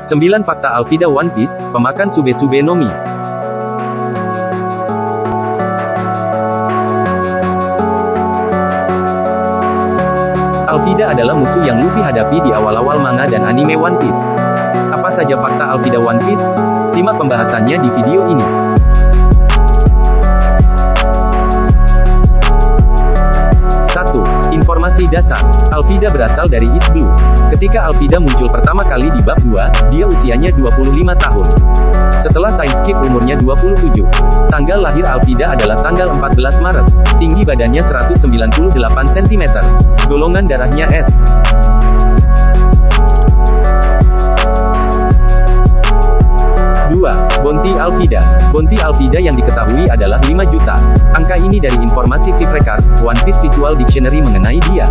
9 fakta Alvida One Piece, pemakan Sube-Sube no Mi. Alvida adalah musuh yang Luffy hadapi di awal-awal manga dan anime One Piece. Apa saja fakta Alvida One Piece? Simak pembahasannya di video ini. 1. Informasi dasar. Alvida berasal dari East Blue. Ketika Alvida muncul pertama kali di bab 2, dia usianya 25 tahun. Setelah time skip umurnya 27. Tanggal lahir Alvida adalah tanggal 14 Maret. Tinggi badannya 198 cm. Golongan darahnya S. 2. Bounty Alvida. Bounty Alvida yang diketahui adalah 5 juta. Angka ini dari informasi Viv Record, One Piece Visual Dictionary mengenai dia.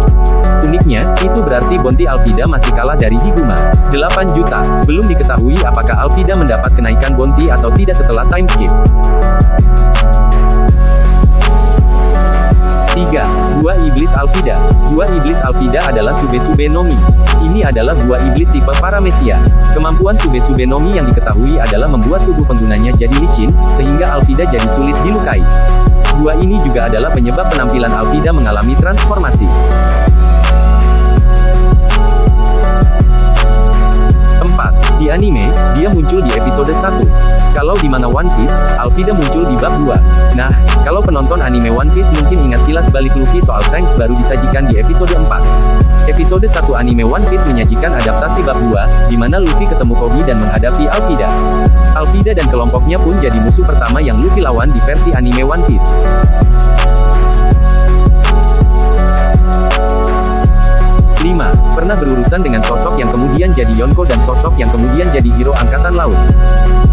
Uniknya, itu berarti bounty Alvida masih kalah dari Higuma. 8 juta. Belum diketahui apakah Alvida mendapat kenaikan bounty atau tidak setelah time skip. 3. Buah Iblis Alvida. Buah Iblis Alvida adalah Sube-Sube no Mi. Ini adalah buah iblis tipe Paramecia. Kemampuan Sube-Sube no Mi yang diketahui adalah membuat tubuh penggunanya jadi licin, sehingga Alvida jadi sulit dilukai. Buah ini juga adalah penyebab penampilan Alvida mengalami transformasi. 4. Di anime, dia muncul di episode 1. Kalau di manga One Piece, Alvida muncul di bab 2. Nah, kalau penonton anime One Piece mungkin ingat kilas balik Luffy soal Shanks baru disajikan di episode 4. Episode 1 anime One Piece menyajikan adaptasi bab 2, di mana Luffy ketemu Koby dan menghadapi Alvida. Alvida dan kelompoknya pun jadi musuh pertama yang Luffy lawan di versi anime One Piece. 5. Pernah berurusan dengan sosok yang kemudian jadi Yonko dan sosok yang kemudian jadi hero angkatan laut.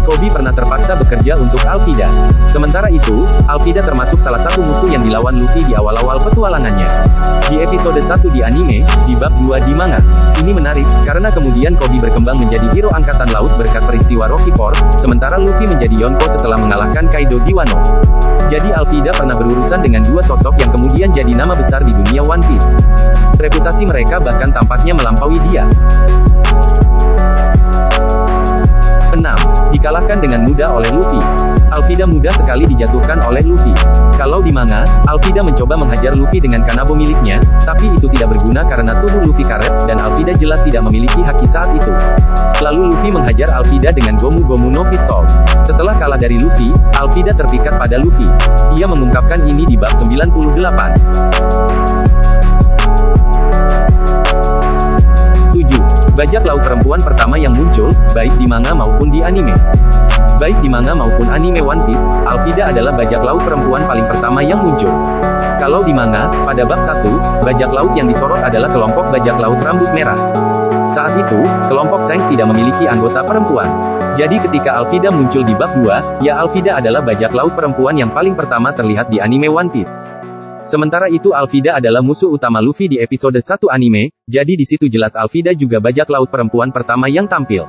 Koby pernah terpaksa bekerja untuk Alvida. Sementara itu, Alvida termasuk salah satu musuh yang dilawan Luffy di awal-awal petualangannya. Di episode 1 di anime, di bab 2 di manga. Ini menarik, karena kemudian Koby berkembang menjadi hero angkatan laut berkat peristiwa Rocky Ford, sementara Luffy menjadi Yonko setelah mengalahkan Kaido di Wano. Jadi Alvida pernah berurusan dengan dua sosok yang kemudian jadi nama besar di dunia One Piece. Reputasi mereka bahkan tampaknya melampaui dia. 6. Dikalahkan dengan mudah oleh Luffy. Alvida mudah sekali dijatuhkan oleh Luffy. Kalau di manga, Alvida mencoba menghajar Luffy dengan kanabo miliknya, tapi itu tidak berguna karena tubuh Luffy karet, dan Alvida jelas tidak memiliki haki saat itu. Lalu Luffy menghajar Alvida dengan Gomu Gomu no Pistol. Setelah kalah dari Luffy, Alvida terpikat pada Luffy. Ia mengungkapkan ini di bab 98. 7. Bajak laut perempuan pertama yang muncul, baik di manga maupun di anime. Baik di manga maupun anime One Piece, Alvida adalah bajak laut perempuan paling pertama yang muncul. Kalau di manga, pada bab 1, bajak laut yang disorot adalah kelompok bajak laut rambut merah. Saat itu, kelompok Shanks tidak memiliki anggota perempuan. Jadi ketika Alvida muncul di bab 2, ya Alvida adalah bajak laut perempuan yang paling pertama terlihat di anime One Piece. Sementara itu Alvida adalah musuh utama Luffy di episode 1 anime, jadi di situ jelas Alvida juga bajak laut perempuan pertama yang tampil.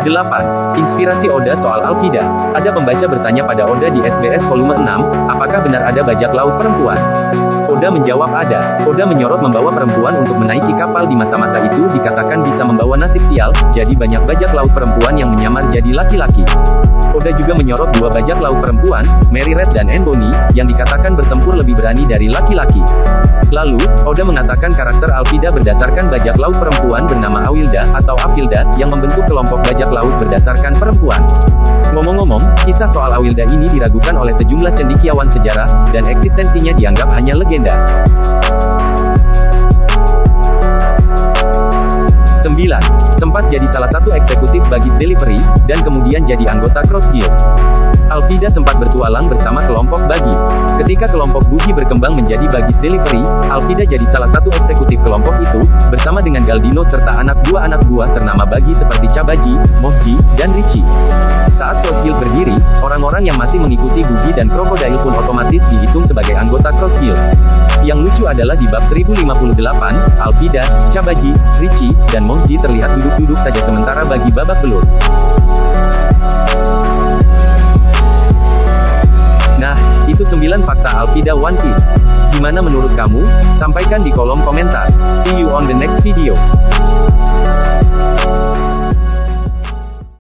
8. Inspirasi Oda soal Alvida. Ada pembaca bertanya pada Oda di SBS volume 6, apakah benar ada bajak laut perempuan? Oda menjawab ada. Oda menyorot membawa perempuan untuk menaiki kapal di masa-masa itu dikatakan bisa membawa nasib sial, jadi banyak bajak laut perempuan yang menyamar jadi laki-laki. Oda juga menyorot dua bajak laut perempuan, Mary Red dan Anne Bonny, yang dikatakan bertempur lebih berani dari laki-laki. Lalu, Oda mengatakan karakter Alvida berdasarkan bajak laut perempuan bernama Awilda, atau Avilda, yang membentuk kelompok bajak laut berdasarkan perempuan. Ngomong-ngomong, kisah soal Awilda ini diragukan oleh sejumlah cendekiawan sejarah, dan eksistensinya dianggap hanya legenda. 9. Sempat jadi salah satu eksekutif Bagis Delivery, dan kemudian jadi anggota Cross Guild. Alvida sempat bertualang bersama kelompok Bagi. Ketika kelompok Bugi berkembang menjadi Bagis Delivery, Alvida jadi salah satu eksekutif kelompok itu, bersama dengan Galdino serta anak buah ternama Bagi seperti Cabaji, Moji, dan Richie. Saat Cross Guild berdiri, orang-orang yang masih mengikuti Bugi dan Crocodile pun otomatis dihitung sebagai anggota Cross Guild. Yang lucu adalah di bab 1058, Alvida, Cabaji, Richie, dan Moji terlihat duduk-duduk saja sementara Bagi babak belur. Nah, itu 9 Fakta Alvida One Piece. Gimana menurut kamu? Sampaikan di kolom komentar. See you on the next video.